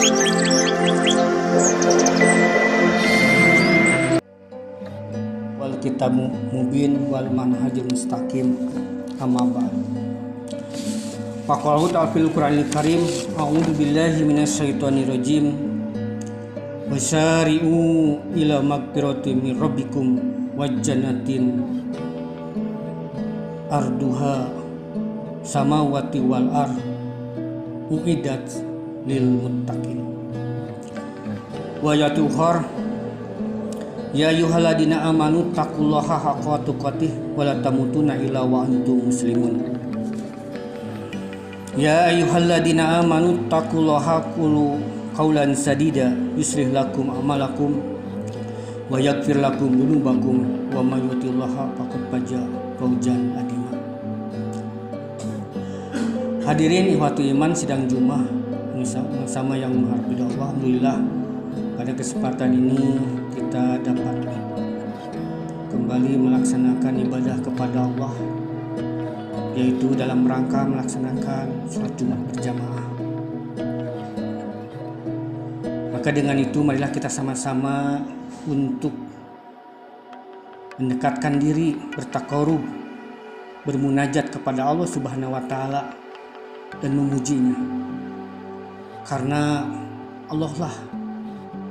Wal kitabu mubin wal manhajul mustaqim, amma ba'd. Faqalahu ta'ala fil Qur'anil Karim, a'udzu billahi minasyaitonir rajim. Wasyari'u ila magfiratin min rabbikum wa jannatin arduha samawati wal ard uiddat lil muttaqin. Wa yatuhar ya ayyuhalladzina amanu taqullaha haqqa tuqatih wa la tamutunna illa wa antum muslimun. Ya ayyuhalladzina amanu taqullaha qulu qawlan sadida yuslih lakum amalakum wa yaghfir lakum dzunubakum wa may yuti'llaha faqad faza fawzan azima. Hadirin ikhwatu iman sidang Jumat sama yang menghargai Allah, alhamdulillah pada kesempatan ini kita dapat kembali melaksanakan ibadah kepada Allah, yaitu dalam rangka melaksanakan sholat Jumat berjamaah. Maka dengan itu marilah kita sama-sama untuk mendekatkan diri, bertakarub, bermunajat kepada Allah Subhanahu wa taala dan memujinya. Karena Allah lah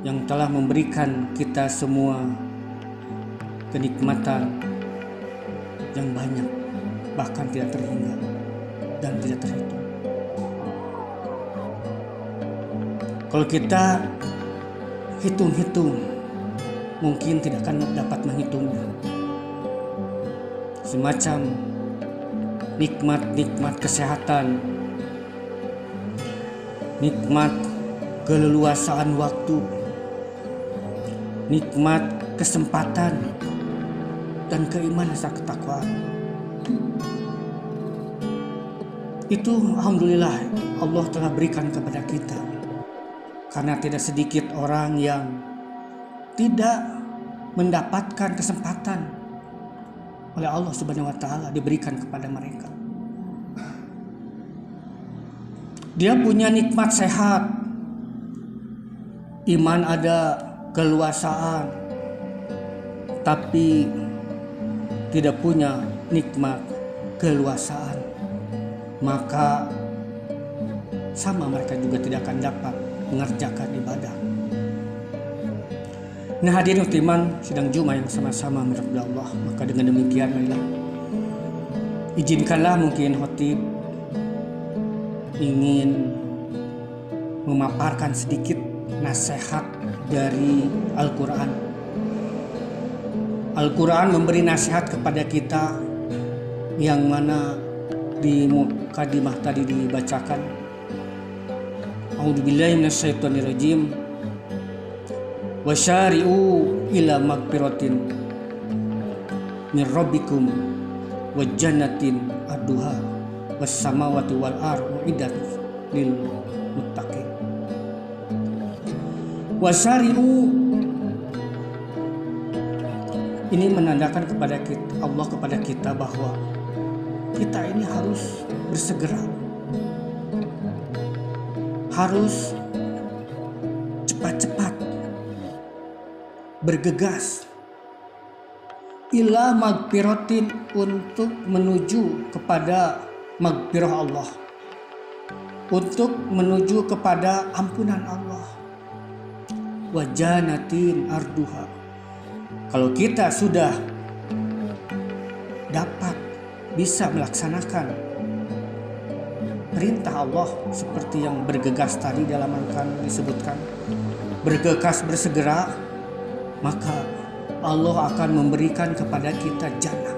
yang telah memberikan kita semua kenikmatan yang banyak, bahkan tidak terhingga dan tidak terhitung. Kalau kita hitung-hitung, mungkin tidak akan dapat menghitungnya. Semacam nikmat-nikmat kesehatan, nikmat keleluasaan waktu, nikmat kesempatan, dan keimanan serta ketakwaan. Itu alhamdulillah Allah telah berikan kepada kita. Karena tidak sedikit orang yang tidak mendapatkan kesempatan oleh Allah Subhanahu wa taala diberikan kepada mereka. Dia punya nikmat sehat, iman ada, keluasaan, tapi tidak punya nikmat keluasaan, maka sama mereka juga tidak akan dapat mengerjakan ibadah. Nah hadirin iman sidang Jumat yang sama-sama menghargai Allah, maka dengan demikian marilah izinkanlah mungkin khotib ingin memaparkan sedikit nasihat dari Al-Quran. Al-Quran memberi nasihat kepada kita yang mana di mukadimah tadi dibacakan. A'udzubillahi minasyaitonirrajim. Wasyari'u ila magfiratin min rabbikum wa jannatin arduha was samawati wal ard uiddat lil muttaqin. Wasyari'u ini menandakan kepada kita, Allah kepada kita bahwa kita ini harus bersegera, harus cepat-cepat bergegas ila magfiratin untuk menuju kepada magfirah Allah, untuk menuju kepada ampunan Allah. Wa jannatin arduha, kalau kita sudah dapat bisa melaksanakan perintah Allah seperti yang bergegas tadi dalam Al-Quran disebutkan, bergegas bersegera, maka Allah akan memberikan kepada kita jannah.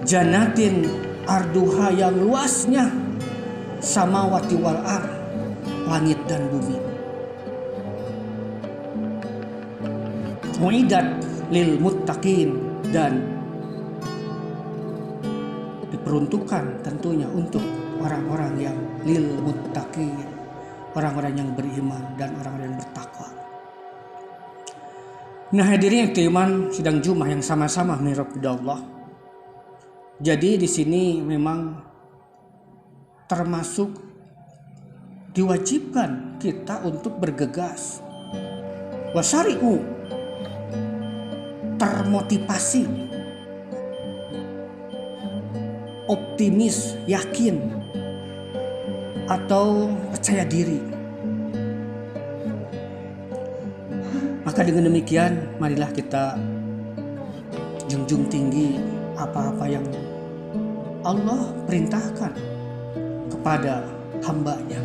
Jannatin arduha yang luasnya samawati wal ard, langit dan bumi. Mu'idat lil muttaqin, dan diperuntukkan tentunya untuk orang-orang yang lil muttaqin, orang-orang yang beriman dan orang-orang yang bertakwa. Nah hadirin iman sidang Jumat yang sama-sama menghargai Allah. Jadi di sini memang termasuk diwajibkan kita untuk bergegas. Wasari'u, termotivasi, optimis, yakin, atau percaya diri. Maka dengan demikian, marilah kita junjung tinggi apa-apa yang Allah perintahkan kepada hambanya.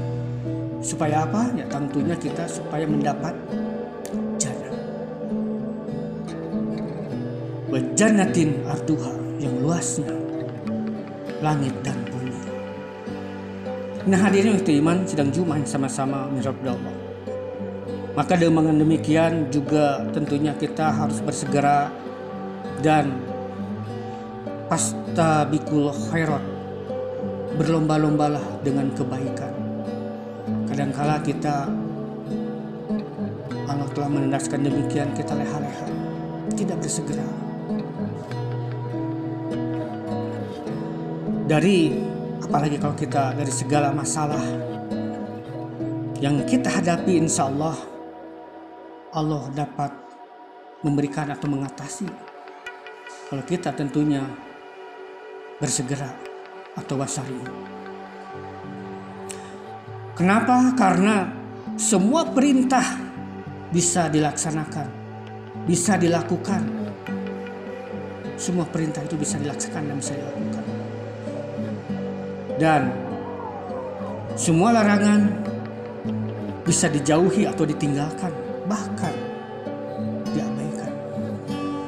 Supaya apa? Ya tentunya kita supaya mendapat jannah. Wa jannatin arduha, yang luasnya langit dan bumi. Nah, hadirin waktu iman sidang Jumat sama-sama mirabda Allah. Maka dengan demikian juga tentunya kita harus bersegera dan pastabikul khairat, berlomba-lombalah dengan kebaikan. Kadangkala kita, Allah telah menandaskan demikian, kita leha-leha, tidak bersegera. Apalagi kalau kita dari segala masalah yang kita hadapi, insya Allah dapat memberikan atau mengatasi kalau kita tentunya bersegera atau wasari. Kenapa? Karena semua perintah bisa dilaksanakan, bisa dilakukan. Semua perintah itu bisa dilaksanakan dan bisa dilakukan. Dan semua larangan bisa dijauhi atau ditinggalkan, bahkan diabaikan.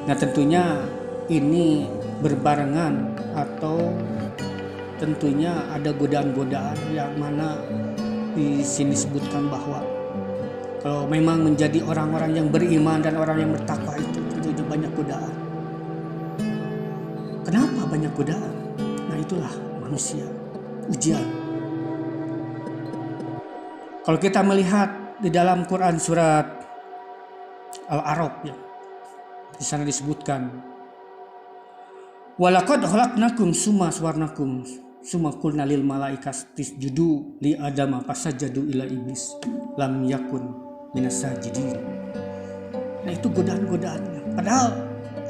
Nah, tentunya ini berbarengan atau tentunya ada godaan-godaan yang mana di sini disebutkan bahwa kalau memang menjadi orang-orang yang beriman dan orang yang bertakwa itu tentunya banyak godaan. Kenapa banyak godaan? Nah, itulah manusia, ujian. Kalau kita melihat di dalam Quran surat Al-A'raf, ya, di sana disebutkan, walaqad khalaqnakum summa sawarnakum summa qulna lil malaikat isjudu li adama fasajadu ila iblis lam yakun minas sajidin. Nah, itu godaan-godaannya. Padahal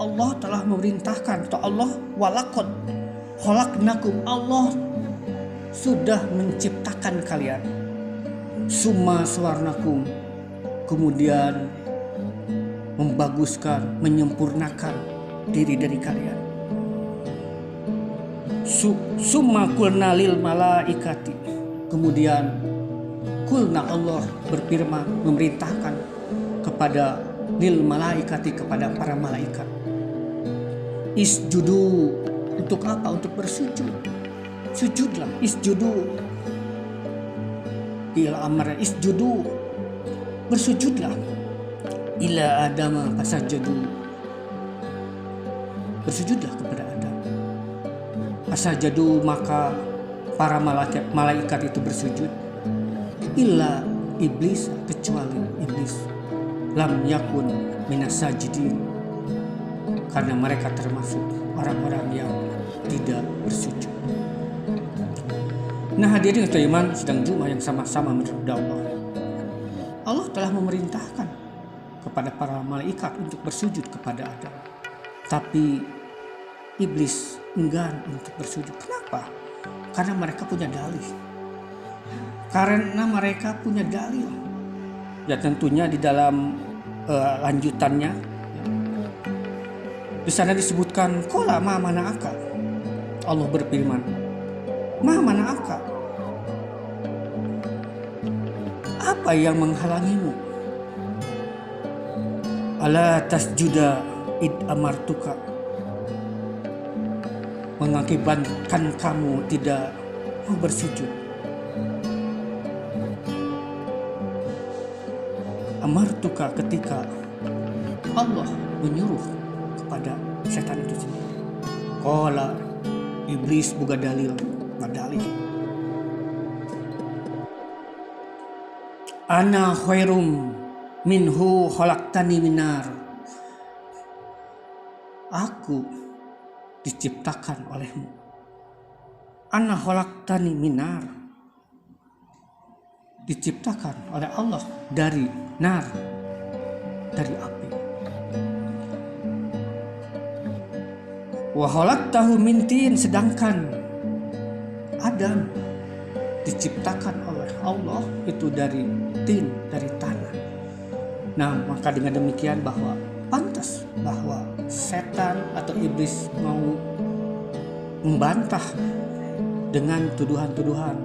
Allah telah memerintahkan, atau Allah walaqad khalaqnakum, Allah sudah menciptakan kalian, summa sawarnakum, kemudian membaguskan, menyempurnakan diri dari kalian. Summa kulna lil malaikati, kemudian kulna, Allah berfirman, memerintahkan kepada lil malaikati, kepada para malaikat, isjudu, untuk apa? Untuk bersujud. Sujudlah, isjudu, ila amr, isjudu, bersujudlah, ila adama fasajadu, bersujudlah kepada Adam. Fasajadu, maka para malaikat itu bersujud. Illa iblis, kecuali iblis, lam yakun minas sajidin, karena mereka termasuk orang-orang yang tidak bersujud. Nah, hadirin iman sidang Jumat yang sama-sama mirabda Allah. Allah telah memerintahkan kepada para malaikat untuk bersujud kepada Adam, tapi iblis enggan untuk bersujud. Kenapa? Karena mereka punya dalih. Ya, tentunya di dalam lanjutannya di sana disebutkan, qala ma mana'aka, Allah berfirman, ma mana'aka, apa yang menghalangimu, ala tasjuda id amartuka, mengakibatkan kamu tidak mau bersujud. Amartuka, ketika Allah menyuruh kepada setan itu sendiri. Qala, iblis buka dalil, badalil. Ana khairum minhu khalaqtani minar. Aku diciptakan olehmu. Ana khalaqtani minar, diciptakan oleh Allah dari nar, dari api. Wa khalaqtahu min tin, sedangkan Adam diciptakan oleh Allah itu dari tin, dari tanah. Nah, maka dengan demikian bahwa pantas bahwa setan atau iblis mau membantah dengan tuduhan-tuduhan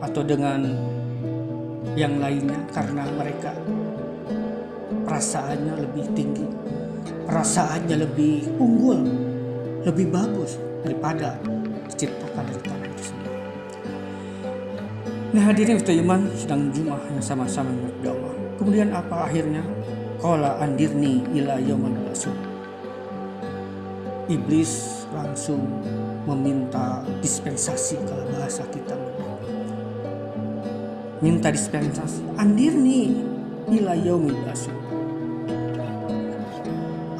atau dengan yang lainnya, karena mereka perasaannya lebih tinggi, perasaannya lebih unggul, lebih bagus daripada diciptakan dari tanah itu sendiri. Nah, hadirin iman sedang Jumat yang sama-sama berdoa. Kemudian apa akhirnya? Qala andirni ila yaumil ba'ts. Iblis langsung meminta dispensasi, kalau bahasa kita minta dispensasi. Andirni ila yaumil ba'ts.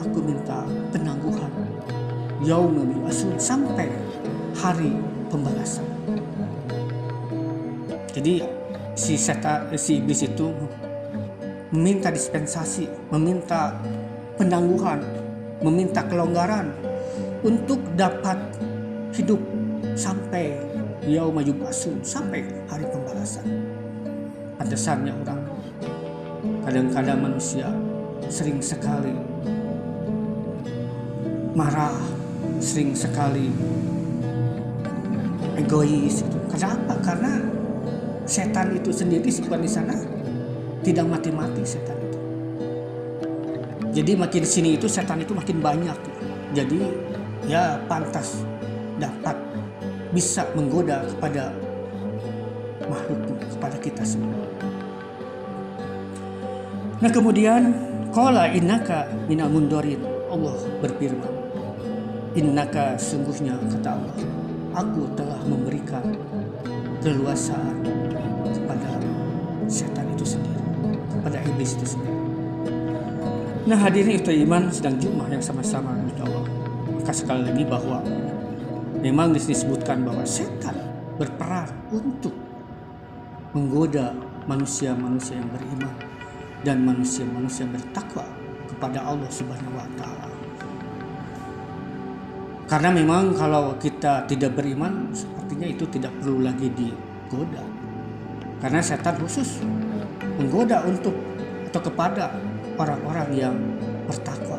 Aku minta penangguhan yaumil ba'ts sampai hari pembalasan. Jadi si iblis itu meminta dispensasi, meminta penangguhan, meminta kelonggaran untuk dapat hidup sampai yaumul ba'ts, sampai hari pembalasan. Pantesannya orang, kadang-kadang manusia sering sekali marah, sering sekali egois itu. Kenapa? Karena setan itu sendiri sebenarnya di sana tidak mati-mati setan itu. Jadi makin sini itu setan itu makin banyak. Jadi ya pantas dapat bisa menggoda kepada makhluk, kepada kita semua. Nah, kemudian qala innaka minal mundorin. Allah berfirman, innaka, sungguhnya kata Allah, aku telah memberikan keleluasaan kepada setan itu sendiri, kepada iblis itu sendiri. Nah, hadirin iman sedang Jumat yang sama-sama Allah. Maka sekali lagi bahwa memang disebutkan bahwa setan berperan untuk menggoda manusia-manusia yang beriman dan manusia-manusia yang bertakwa kepada Allah Subhanahu wa taala. Karena memang kalau kita tidak beriman, sepertinya itu tidak perlu lagi digoda. Karena setan khusus menggoda untuk atau kepada orang-orang yang bertakwa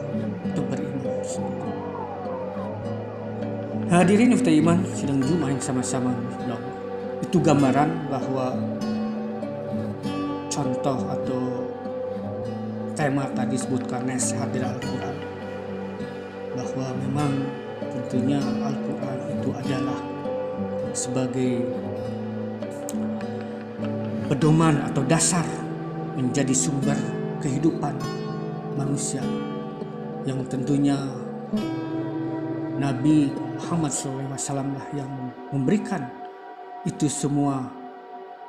atau beriman. Hadirin iman sidang Jumat yang sama-sama Allah. Itu gambaran bahwa contoh atau tema tadi sebutkan nasihat dari Al-Quran, bahwa memang tentunya Al-Quran itu adalah sebagai pedoman atau dasar menjadi sumber kehidupan manusia, yang tentunya Nabi Muhammad SAW lah yang memberikan itu semua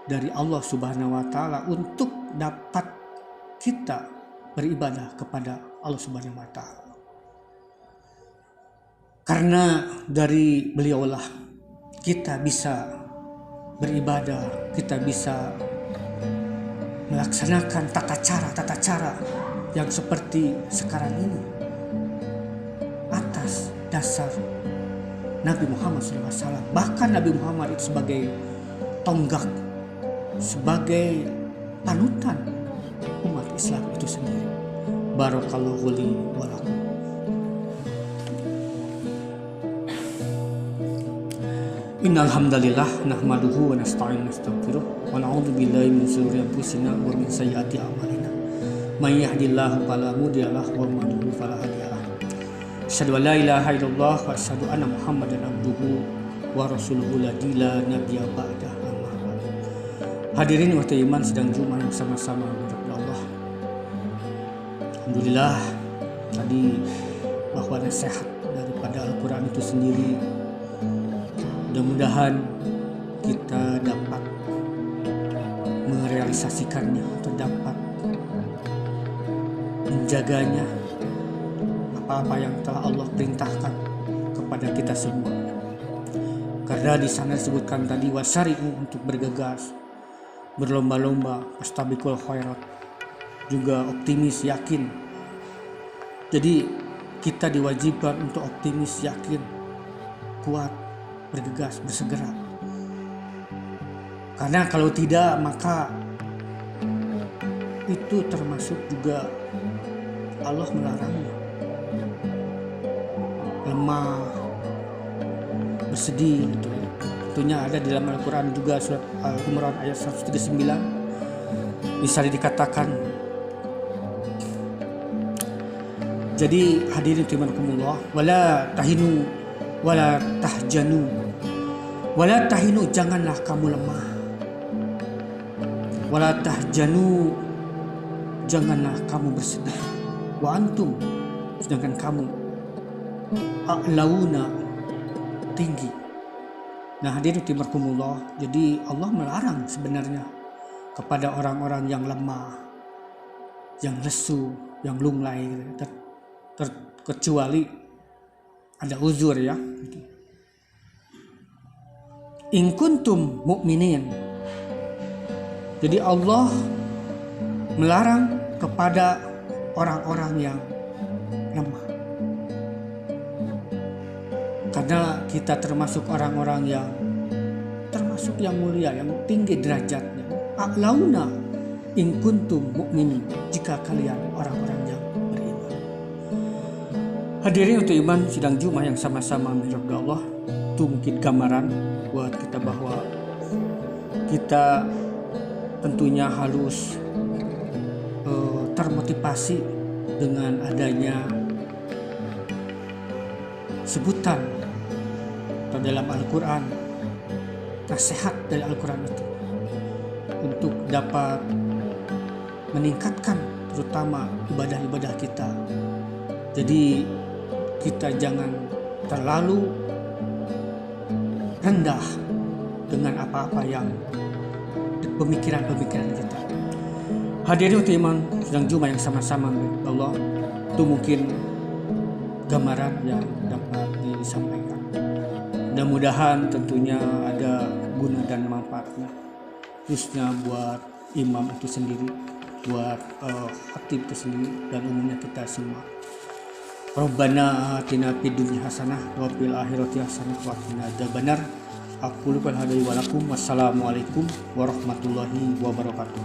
dari Allah Subhanahu wa taala untuk dapat kita beribadah kepada Allah Subhanahu wa taala. Karena dari beliaulah kita bisa beribadah, kita bisa melaksanakan tata cara yang seperti sekarang ini atas dasar Nabi Muhammad SAW. Bahkan Nabi Muhammad itu sebagai tonggak, sebagai panutan umat Islam itu sendiri. Barakallahu li wa lakum. Innal hamdalillah nahmaduhu wa nasta'inu wa nastaghfiruh wa na'udzu billahi min shururi anfusina wa min sayyiati a'malina. May yahdihillahu fala mudilla lahu wa man yudlil fala hadiya lahu. Asyhadu an la ilaha illallah wa asyhadu anna Muhammadan abduhu wa rasuluhu la nabiyya ba'da. Hadirin waktu iman sedang Jumat yang sama-sama berdoa Allah. Alhamdulillah tadi bahwa nasihat daripada Al-Quran itu sendiri, mudah-mudahan kita dapat merealisasikannya atau dapat menjaganya, apa-apa yang telah Allah perintahkan kepada kita semua. Karena di sana disebutkan tadi wasari'u, untuk bergegas, berlomba-lomba, fastabiqul khairat, juga optimis, yakin. Jadi kita diwajibkan untuk optimis, yakin, kuat, bergegas, bersegera. Karena kalau tidak maka itu termasuk juga Allah melarangnya. Lemah, bersedih gitu. Tentunya ada di dalam Al-Quran juga surat Al-Imran ayat 139 bisa dikatakan. Jadi hadirin rahimakumullah, wala tahinu wala tahjanu wala tahinu, janganlah kamu lemah, wala tahjanu, janganlah kamu bersedih, wa antum, sedangkan kamu a'launa, tinggi. Nah hadirin rahimakumullah, jadi Allah melarang sebenarnya kepada orang-orang yang lemah, yang lesu, yang lunglai, kecuali ada uzur ya. In kuntum mu'minin. Jadi Allah melarang kepada orang-orang yang lemah. Karena kita termasuk orang-orang yang termasuk yang mulia, yang tinggi derajatnya. A'launa in kuntum mu'minin, jika kalian orang-orang yang beriman. Hadirin untuk iman sidang Jumat yang sama-sama menghadap Allah, itu mungkin gambaran buat kita bahwa kita tentunya harus termotivasi dengan adanya sebutan atau dalam Al-Quran, nasihat dari Al-Quran itu untuk dapat meningkatkan terutama ibadah-ibadah kita. Jadi kita jangan terlalu rendah dengan apa-apa yang pemikiran-pemikiran kita. Hadirin iman sedang Jumat yang sama-sama Allah, itu mungkin gambaran yang dapat disampaikan. Mudah-mudahan tentunya ada guna dan manfaatnya, khususnya buat imam itu sendiri, buat khatib itu sendiri, dan umumnya kita semua. Rabbana atina fid dunya hasanah wa fil akhirati hasanah wa qina adzabannar. Aqulu qul hadza wa lakum. Wassalamualaikum warahmatullahi wabarakatuh.